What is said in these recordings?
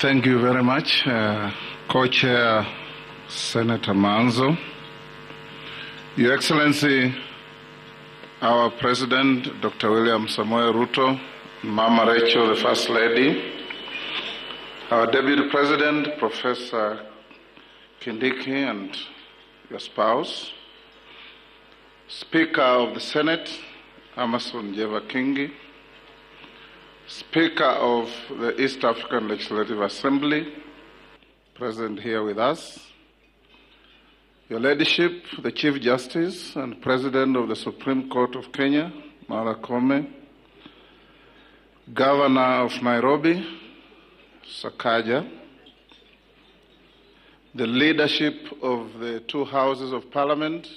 Thank you very much, Co-Chair Senator Manzo. Your Excellency, our President, Dr. William Samoei Ruto, Mama Rachel, the First Lady, our Deputy President, Professor Kindiki, and your spouse, Speaker of the Senate, Amason Jeva Kingi, Speaker of the East African Legislative Assembly, present here with us, Your Ladyship, the Chief Justice and President of the Supreme Court of Kenya, Martha Koome, Governor of Nairobi, Sakaja, the leadership of the two houses of Parliament,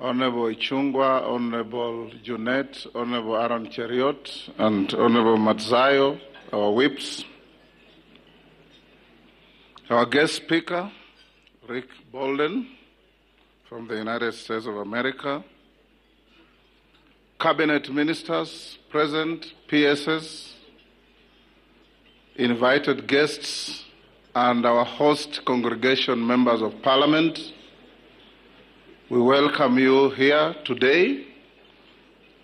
Honorable Ichungwa, Honorable Junet, Honorable Aaron Cheriot, and Honorable Matzayo, our whips, our guest speaker, Rick Bolden from the United States of America, cabinet ministers present, PSS, invited guests, and our host congregation members of Parliament. We welcome you here today,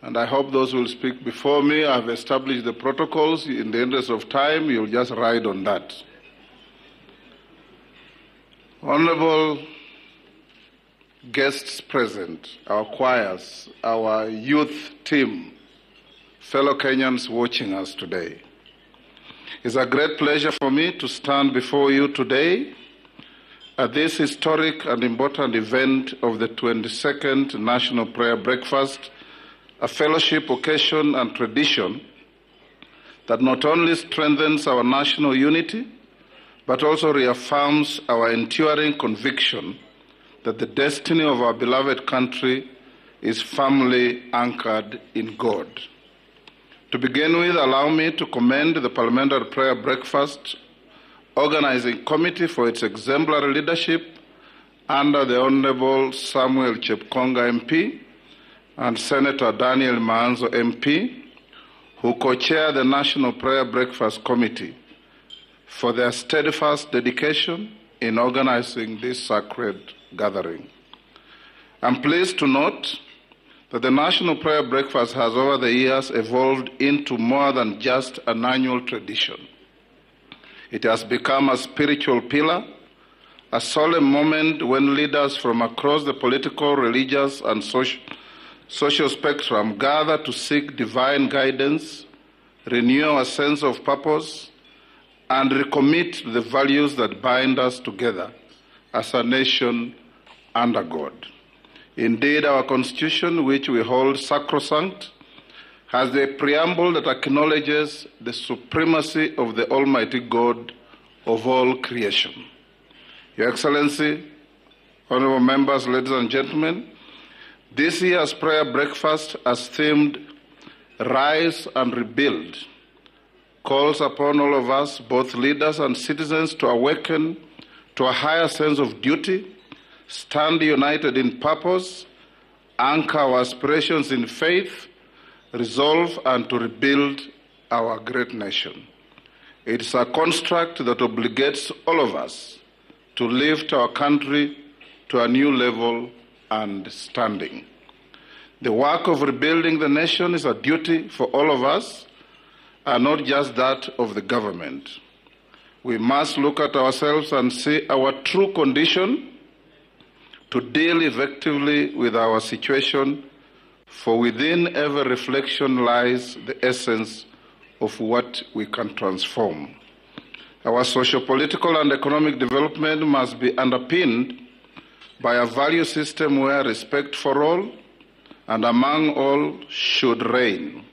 and I hope those who will speak before me have established the protocols. In the interest of time, you'll just ride on that. Honorable guests present, our choirs, our youth team, fellow Kenyans watching us today. It's a great pleasure for me to stand before you today at this historic and important event of the 22nd National Prayer Breakfast, a fellowship occasion and tradition that not only strengthens our national unity, but also reaffirms our enduring conviction that the destiny of our beloved country is firmly anchored in God. To begin with, allow me to commend the Parliamentary Prayer Breakfast Organizing Committee for its exemplary leadership under the Honorable Samuel Chepkonga MP and Senator Daniel Manzo MP, who co-chair the National Prayer Breakfast Committee, for their steadfast dedication in organizing this sacred gathering. I'm pleased to note that the National Prayer Breakfast has over the years evolved into more than just an annual tradition. It has become a spiritual pillar, a solemn moment when leaders from across the political, religious, and social spectrum gather to seek divine guidance, renew our sense of purpose, and recommit to the values that bind us together as a nation under God. Indeed, our Constitution, which we hold sacrosanct, has a preamble that acknowledges the supremacy of the Almighty God of all creation. Your Excellency, honorable members, ladies and gentlemen, this year's prayer breakfast, as themed Rise and Rebuild, calls upon all of us, both leaders and citizens, to awaken to a higher sense of duty, stand united in purpose, anchor our aspirations in faith, resolve, and to rebuild our great nation. It's a construct that obligates all of us to lift our country to a new level and standing. The work of rebuilding the nation is a duty for all of us, and not just that of the government. We must look at ourselves and see our true condition to deal effectively with our situation, for within every reflection lies the essence of what we can transform. Our socio-political and economic development must be underpinned by a value system where respect for all and among all should reign.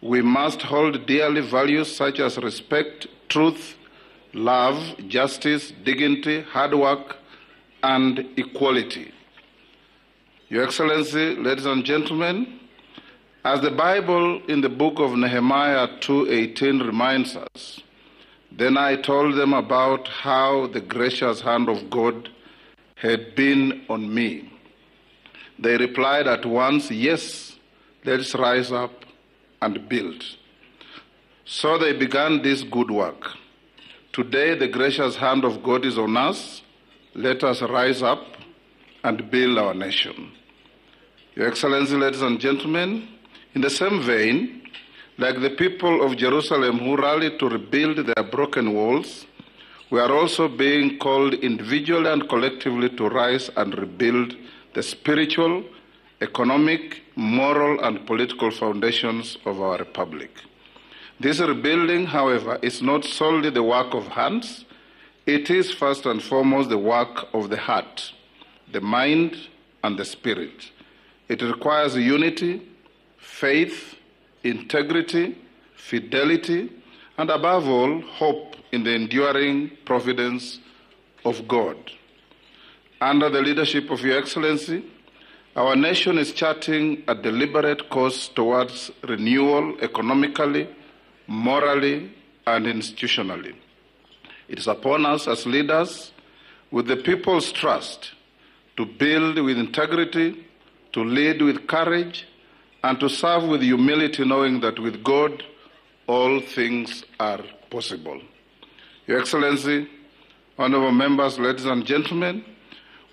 We must hold dearly values such as respect, truth, love, justice, dignity, hard work, and equality. Your Excellency, ladies and gentlemen, as the Bible in the book of Nehemiah 2:18 reminds us, then I told them about how the gracious hand of God had been on me. They replied at once, yes, let's rise up and build. So they began this good work. Today, the gracious hand of God is on us. Let us rise up and build our nation. Your Excellency, ladies and gentlemen, in the same vein, like the people of Jerusalem who rallied to rebuild their broken walls, we are also being called individually and collectively to rise and rebuild the spiritual, economic, moral, and political foundations of our republic. This rebuilding, however, is not solely the work of hands. It is first and foremost the work of the heart, the mind, and the spirit. It requires unity, faith, integrity, fidelity, and above all, hope in the enduring providence of God. Under the leadership of Your Excellency, our nation is charting a deliberate course towards renewal economically, morally, and institutionally. It is upon us as leaders, with the people's trust, to build with integrity, to lead with courage, and to serve with humility, knowing that with God, all things are possible. Your Excellency, honorable members, ladies and gentlemen,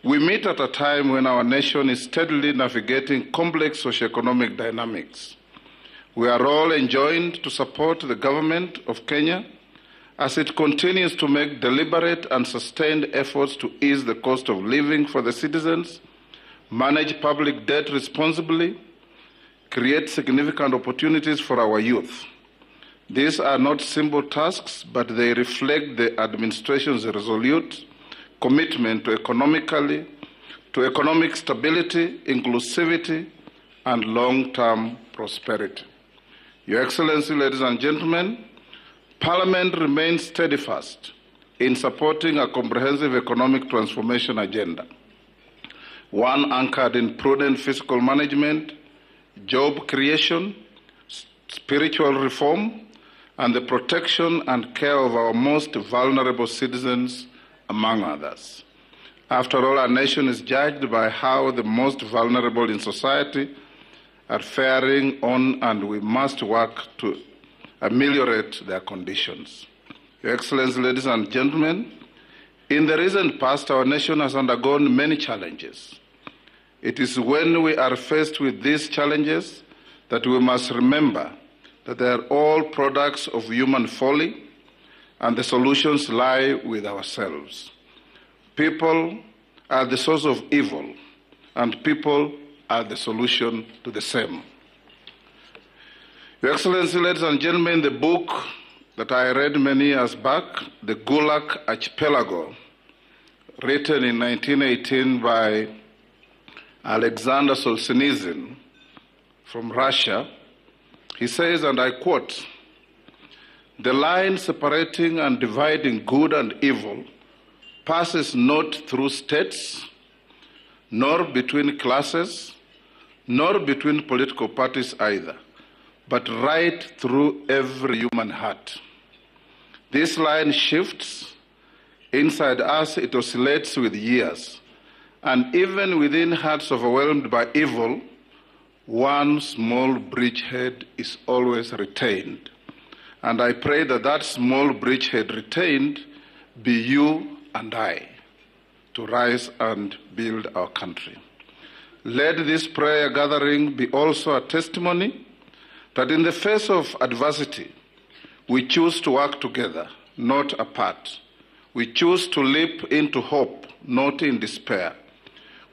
we meet at a time when our nation is steadily navigating complex socioeconomic dynamics. We are all enjoined to support the government of Kenya as it continues to make deliberate and sustained efforts to ease the cost of living for the citizens, manage public debt responsibly, create significant opportunities for our youth. These are not simple tasks, but they reflect the administration's resolute commitment to economic stability, inclusivity, and long-term prosperity. Your Excellency, ladies and gentlemen, Parliament remains steadfast in supporting a comprehensive economic transformation agenda, one anchored in prudent fiscal management, job creation, spiritual reform, and the protection and care of our most vulnerable citizens, among others. After all, our nation is judged by how the most vulnerable in society are faring on, and we must work to ameliorate their conditions. Your Excellency, ladies and gentlemen, in the recent past, our nation has undergone many challenges. It is when we are faced with these challenges that we must remember that they are all products of human folly, and the solutions lie with ourselves. People are the source of evil, and people are the solution to the same. Your Excellency, ladies and gentlemen, the book that I read many years back, The Gulag Archipelago, written in 1918 by Alexander Solzhenitsyn from Russia, he says, and I quote, "The line separating and dividing good and evil passes not through states, nor between classes, nor between political parties either, but right through every human heart. This line shifts. Inside us, it oscillates with years. And even within hearts overwhelmed by evil, one small bridgehead is always retained. And I pray that that small bridgehead retained be you and I, to rise and build our country. Let this prayer gathering be also a testimony that in the face of adversity, we choose to work together, not apart. We choose to leap into hope, not in despair.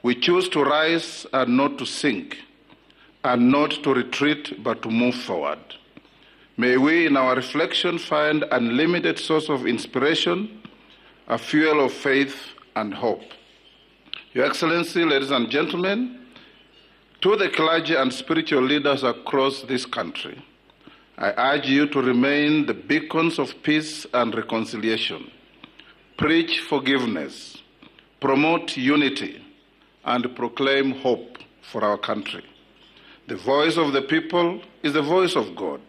We choose to rise and not to sink, and not to retreat, but to move forward. May we, in our reflection, find unlimited source of inspiration, a fuel of faith and hope. Your Excellency, ladies and gentlemen, to the clergy and spiritual leaders across this country, I urge you to remain the beacons of peace and reconciliation. Preach forgiveness, promote unity, and proclaim hope for our country. The voice of the people is the voice of God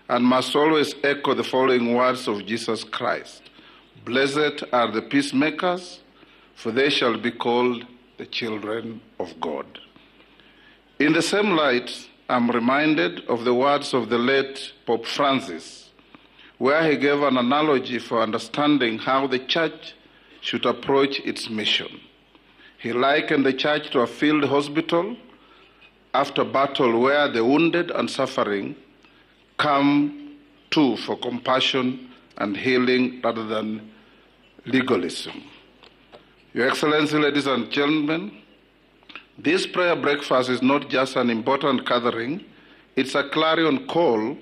and must always echo the following words of Jesus Christ. Blessed are the peacemakers, for they shall be called the children of God. In the same light, I'm reminded of the words of the late Pope Francis where he gave an analogy for understanding how the church should approach its mission. He likened the church to a field hospital after battle where the wounded and suffering come to for compassion and healing rather than legalism. Your Excellency, ladies and gentlemen, this prayer breakfast is not just an important gathering, it's a clarion call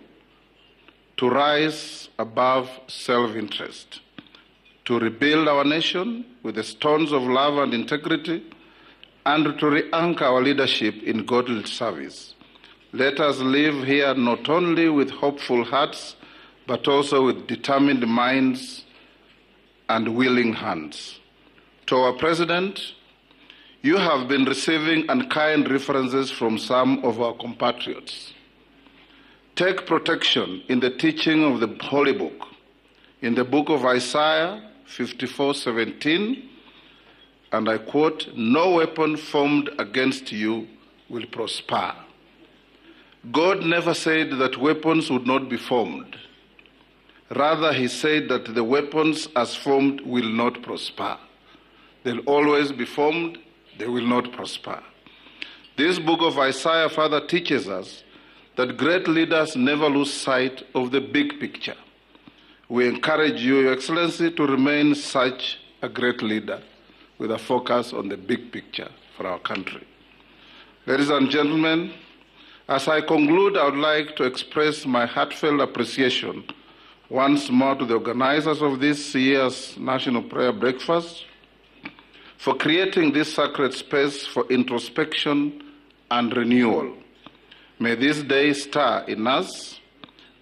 to rise above self-interest, to rebuild our nation with the stones of love and integrity, and to re-anchor our leadership in godly service. Let us live here not only with hopeful hearts, but also with determined minds and willing hands. To our President, you have been receiving unkind references from some of our compatriots. Take protection in the teaching of the Holy Book. In the book of Isaiah 54:17, and I quote, "No weapon formed against you will prosper." God never said that weapons would not be formed. Rather, he said that the weapons as formed will not prosper. They'll always be formed, they will not prosper. This book of Isaiah further teaches us that great leaders never lose sight of the big picture. We encourage you, Your Excellency, to remain such a great leader with a focus on the big picture for our country. Ladies and gentlemen, as I conclude, I would like to express my heartfelt appreciation once more to the organizers of this year's National Prayer Breakfast for creating this sacred space for introspection and renewal. May this day stir in us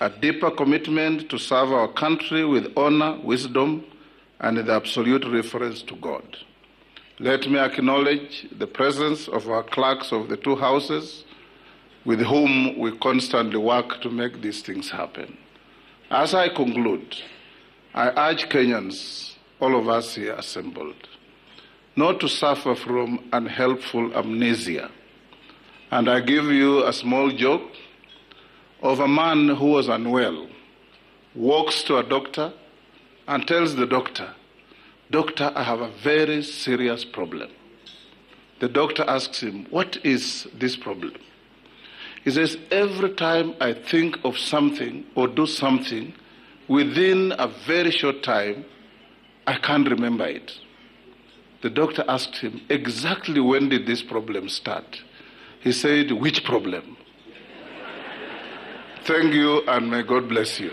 a deeper commitment to serve our country with honor, wisdom, and the absolute reference to God. Let me acknowledge the presence of our clerks of the two houses with whom we constantly work to make these things happen. As I conclude, I urge Kenyans, all of us here assembled, not to suffer from unhelpful amnesia. And I give you a small joke of a man who was unwell, walks to a doctor and tells the doctor, "Doctor, I have a very serious problem." The doctor asks him, "What is this problem?" He says, "Every time I think of something or do something, within a very short time, I can't remember it." The doctor asked him, "Exactly when did this problem start?" He said, "Which problem?" Thank you, and may God bless you.